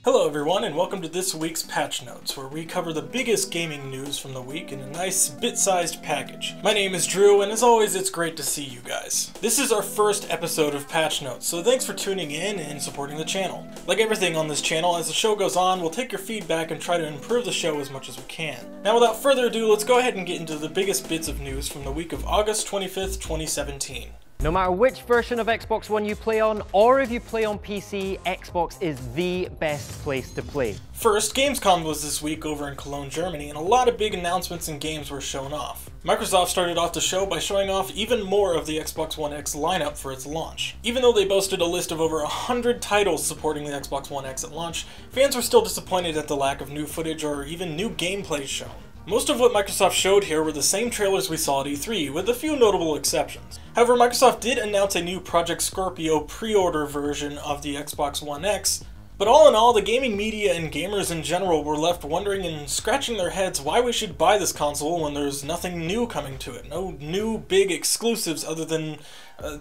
Hello everyone, and welcome to this week's Patch Notes, where we cover the biggest gaming news from the week in a nice, bit-sized package. My name is Drew, and as always, it's great to see you guys. This is our first episode of Patch Notes, so thanks for tuning in and supporting the channel. Like everything on this channel, as the show goes on, we'll take your feedback and try to improve the show as much as we can. Now without further ado, let's go ahead and get into the biggest bits of news from the week of August 25th, 2017. No matter which version of Xbox One you play on, or if you play on PC, Xbox is the best place to play. First, Gamescom was this week over in Cologne, Germany, and a lot of big announcements and games were shown off. Microsoft started off the show by showing off even more of the Xbox One X lineup for its launch. Even though they boasted a list of over 100 titles supporting the Xbox One X at launch, fans were still disappointed at the lack of new footage or even new gameplay shown. Most of what Microsoft showed here were the same trailers we saw at E3, with a few notable exceptions. However, Microsoft did announce a new Project Scorpio pre-order version of the Xbox One X, but all in all, the gaming media and gamers in general were left wondering and scratching their heads why we should buy this console when there's nothing new coming to it. No new big exclusives other than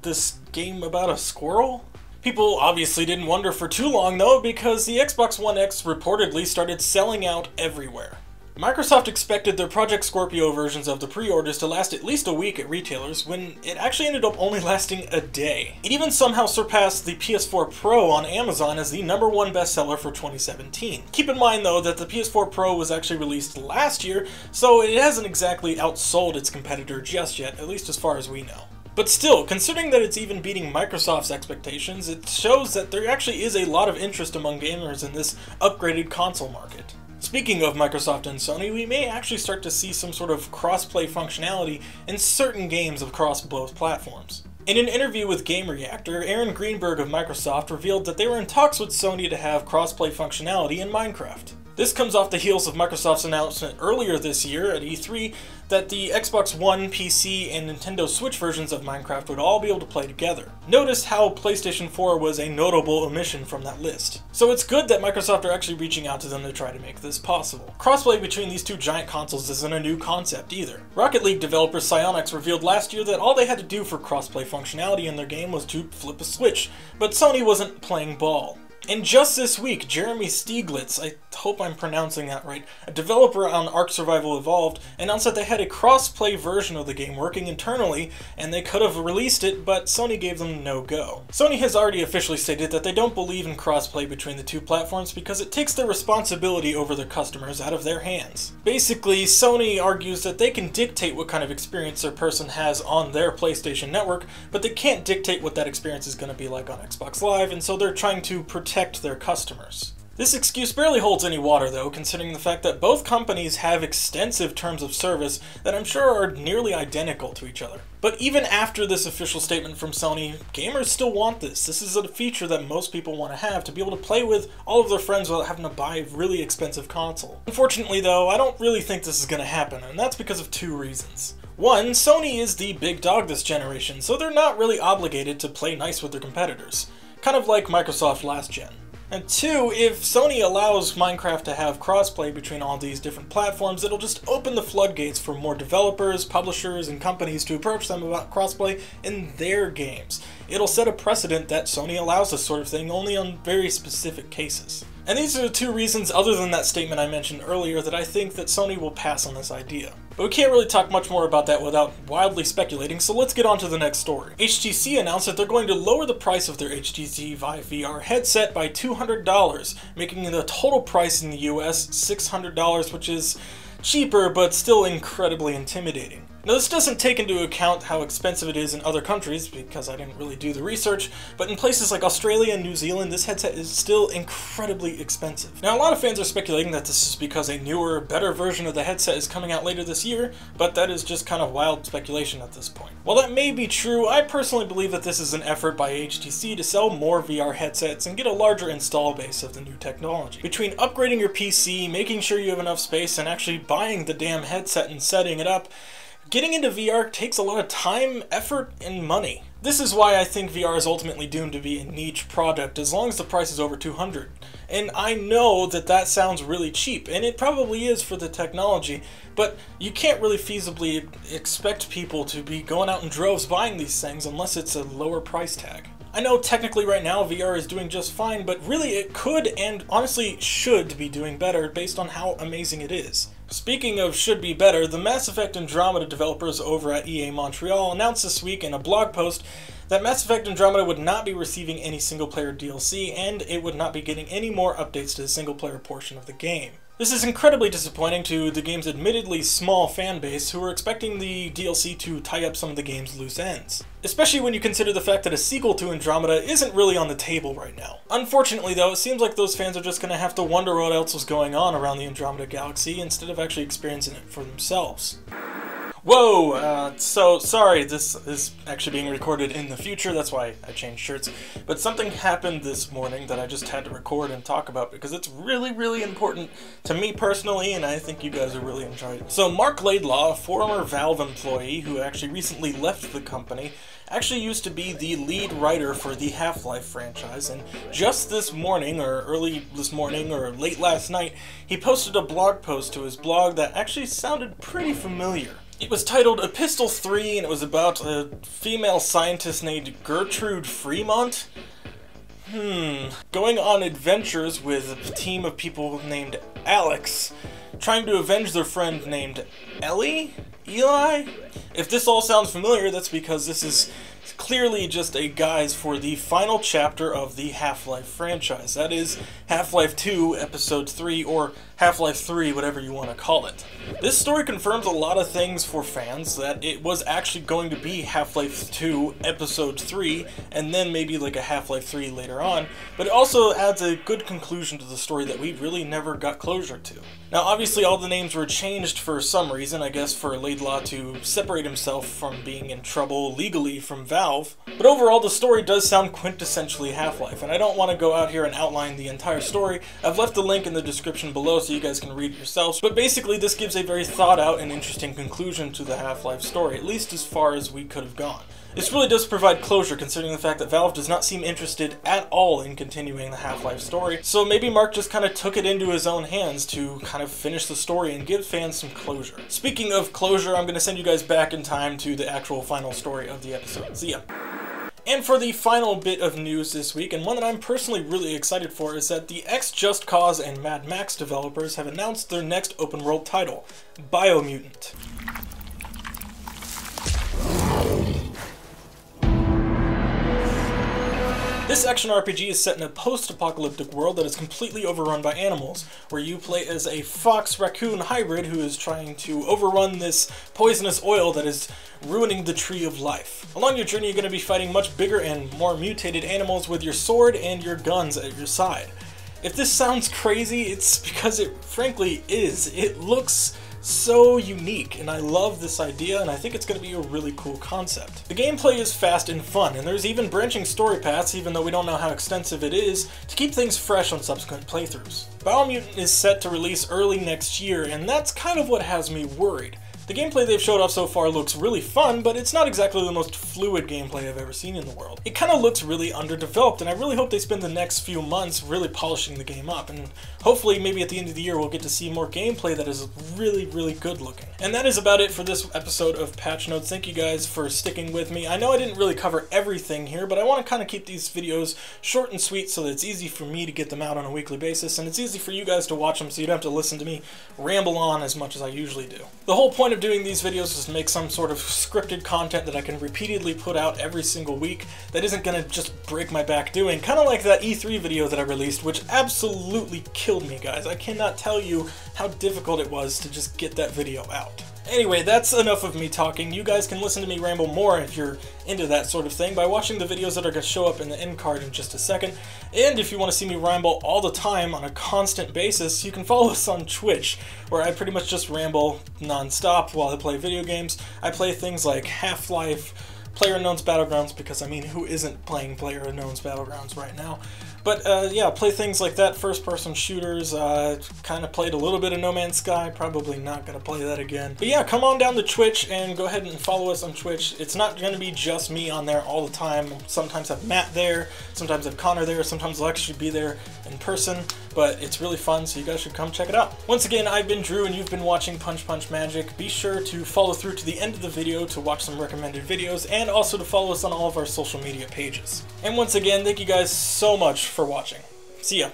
this game about a squirrel? People obviously didn't wonder for too long though, because the Xbox One X reportedly started selling out everywhere. Microsoft expected their Project Scorpio versions of the pre-orders to last at least a week at retailers, when it actually ended up only lasting a day. It even somehow surpassed the PS4 Pro on Amazon as the #1 bestseller for 2017. Keep in mind though that the PS4 Pro was actually released last year, so it hasn't exactly outsold its competitor just yet, at least as far as we know. But still, considering that it's even beating Microsoft's expectations, it shows that there actually is a lot of interest among gamers in this upgraded console market. Speaking of Microsoft and Sony, we may actually start to see some sort of cross-play functionality in certain games across both platforms. In an interview with Game Reactor, Aaron Greenberg of Microsoft revealed that they were in talks with Sony to have cross-play functionality in Minecraft. This comes off the heels of Microsoft's announcement earlier this year at E3 that the Xbox One, PC, and Nintendo Switch versions of Minecraft would all be able to play together. Notice how PlayStation 4 was a notable omission from that list. So it's good that Microsoft are actually reaching out to them to try to make this possible. Crossplay between these two giant consoles isn't a new concept either. Rocket League developer Psyonix revealed last year that all they had to do for crossplay functionality in their game was to flip a switch, but Sony wasn't playing ball. And just this week, Jeremy Stieglitz, I hope I'm pronouncing that right, a developer on Ark Survival Evolved, announced that they had a cross-play version of the game working internally, and they could have released it, but Sony gave them no go. Sony has already officially stated that they don't believe in cross-play between the two platforms because it takes their responsibility over their customers out of their hands. Basically, Sony argues that they can dictate what kind of experience their person has on their PlayStation network, but they can't dictate what that experience is going to be like on Xbox Live, and so they're trying to protect their customers. This excuse barely holds any water though, considering the fact that both companies have extensive terms of service that I'm sure are nearly identical to each other. But even after this official statement from Sony, gamers still want this. This is a feature that most people want to have, to be able to play with all of their friends without having to buy a really expensive console. Unfortunately though, I don't really think this is going to happen, and that's because of two reasons. One, Sony is the big dog this generation, so they're not really obligated to play nice with their competitors. Kind of like Microsoft last gen. And two, if Sony allows Minecraft to have crossplay between all these different platforms, it'll just open the floodgates for more developers, publishers, and companies to approach them about crossplay in their games. It'll set a precedent that Sony allows this sort of thing only on very specific cases. And these are the two reasons, other than that statement I mentioned earlier, that I think that Sony will pass on this idea. But we can't really talk much more about that without wildly speculating, so let's get on to the next story. HTC announced that they're going to lower the price of their HTC Vive VR headset by $200, making the total price in the US $600, which is cheaper but still incredibly intimidating. Now this doesn't take into account how expensive it is in other countries, because I didn't really do the research, but in places like Australia and New Zealand, this headset is still incredibly expensive. Now a lot of fans are speculating that this is because a newer, better version of the headset is coming out later this year, but that is just kind of wild speculation at this point. While that may be true, I personally believe that this is an effort by HTC to sell more VR headsets and get a larger install base of the new technology. Between upgrading your PC, making sure you have enough space, and actually buying the damn headset and setting it up, getting into VR takes a lot of time, effort, and money. This is why I think VR is ultimately doomed to be a niche product as long as the price is over $200. And I know that that sounds really cheap, and it probably is for the technology, but you can't really feasibly expect people to be going out in droves buying these things unless it's a lower price tag. I know technically right now VR is doing just fine, but really it could and honestly should be doing better based on how amazing it is. Speaking of should be better, the Mass Effect Andromeda developers over at EA Montreal announced this week in a blog post that Mass Effect Andromeda would not be receiving any single-player DLC, and it would not be getting any more updates to the single-player portion of the game. This is incredibly disappointing to the game's admittedly small fan base who were expecting the DLC to tie up some of the game's loose ends. Especially when you consider the fact that a sequel to Andromeda isn't really on the table right now. Unfortunately though, it seems like those fans are just going to have to wonder what else was going on around the Andromeda galaxy instead of actually experiencing it for themselves. Whoa, so sorry, this is actually being recorded in the future, that's why I changed shirts. But something happened this morning that I just had to record and talk about because it's really, really important to me personally, and I think you guys will really enjoy it. So Marc Laidlaw, a former Valve employee who actually recently left the company, actually used to be the lead writer for the Half-Life franchise, and just this morning, or early this morning, or late last night, he posted a blog post to his blog that actually sounded pretty familiar. It was titled Epistle 3, and it was about a female scientist named Gertrude Fremont. Going on adventures with a team of people named Alex, trying to avenge their friend named Eli? If this all sounds familiar, that's because this is clearly just a guise for the final chapter of the Half-Life franchise. That is Half-Life 2 Episode 3, or Half-Life 3, whatever you want to call it. This story confirms a lot of things for fans, that it was actually going to be Half-Life 2 Episode 3, and then maybe like a Half-Life 3 later on, but it also adds a good conclusion to the story that we really never got closure to. Now obviously all the names were changed for some reason, I guess for Laidlaw to separate himself from being in trouble legally from Valve, but overall the story does sound quintessentially Half-Life, and I don't want to go out here and outline the entire story. I've left the link in the description below so you guys can read it yourselves, but basically this gives a very thought out and interesting conclusion to the Half-Life story, at least as far as we could have gone. This really does provide closure considering the fact that Valve does not seem interested at all in continuing the Half-Life story, so maybe Marc just kind of took it into his own hands to kind of finish the story and give fans some closure. Speaking of closure, I'm going to send you guys back in time to the actual final story of the episode. See ya. And for the final bit of news this week, and one that I'm personally really excited for, is that the Just Cause and Mad Max developers have announced their next open world title, BIOMUTANT. This action RPG is set in a post-apocalyptic world that is completely overrun by animals, where you play as a fox-raccoon hybrid who is trying to overrun this poisonous oil that is ruining the tree of life. Along your journey, you're going to be fighting much bigger and more mutated animals with your sword and your guns at your side. If this sounds crazy, it's because it frankly is. It looks so unique, and I love this idea, and I think it's going to be a really cool concept. The gameplay is fast and fun, and there's even branching story paths, even though we don't know how extensive it is, to keep things fresh on subsequent playthroughs. BIOMUTANT is set to release early next year, and that's kind of what has me worried. The gameplay they've showed off so far looks really fun, but it's not exactly the most fluid gameplay I've ever seen in the world. It kind of looks really underdeveloped, and I really hope they spend the next few months really polishing the game up, and hopefully maybe at the end of the year we'll get to see more gameplay that is really, really good looking. And that is about it for this episode of Patch Notes. Thank you guys for sticking with me. I know I didn't really cover everything here, but I want to kind of keep these videos short and sweet so that it's easy for me to get them out on a weekly basis, and it's easy for you guys to watch them so you don't have to listen to me ramble on as much as I usually do. The whole point of doing these videos is to make some sort of scripted content that I can repeatedly put out every single week that isn't gonna just break my back doing, kind of like that E3 video that I released, which absolutely killed me, guys. I cannot tell you how difficult it was to just get that video out. Anyway, that's enough of me talking. You guys can listen to me ramble more if you're into that sort of thing by watching the videos that are going to show up in the end card in just a second. And if you want to see me ramble all the time on a constant basis, you can follow us on Twitch, where I pretty much just ramble non-stop while I play video games. I play things like Half-Life, PlayerUnknown's Battlegrounds, because I mean, who isn't playing PlayerUnknown's Battlegrounds right now? But yeah, play things like that, first-person shooters, kind of played a little bit of No Man's Sky, probably not going to play that again. But yeah, come on down to Twitch and go ahead and follow us on Twitch. It's not going to be just me on there all the time. Sometimes I have Matt there, sometimes I have Connor there, sometimes Lex should be there in person, but it's really fun, so you guys should come check it out. Once again, I've been Drew, and you've been watching Punch Punch Magic. Be sure to follow through to the end of the video to watch some recommended videos, and and also to follow us on all of our social media pages. And once again, thank you guys so much for watching. See ya.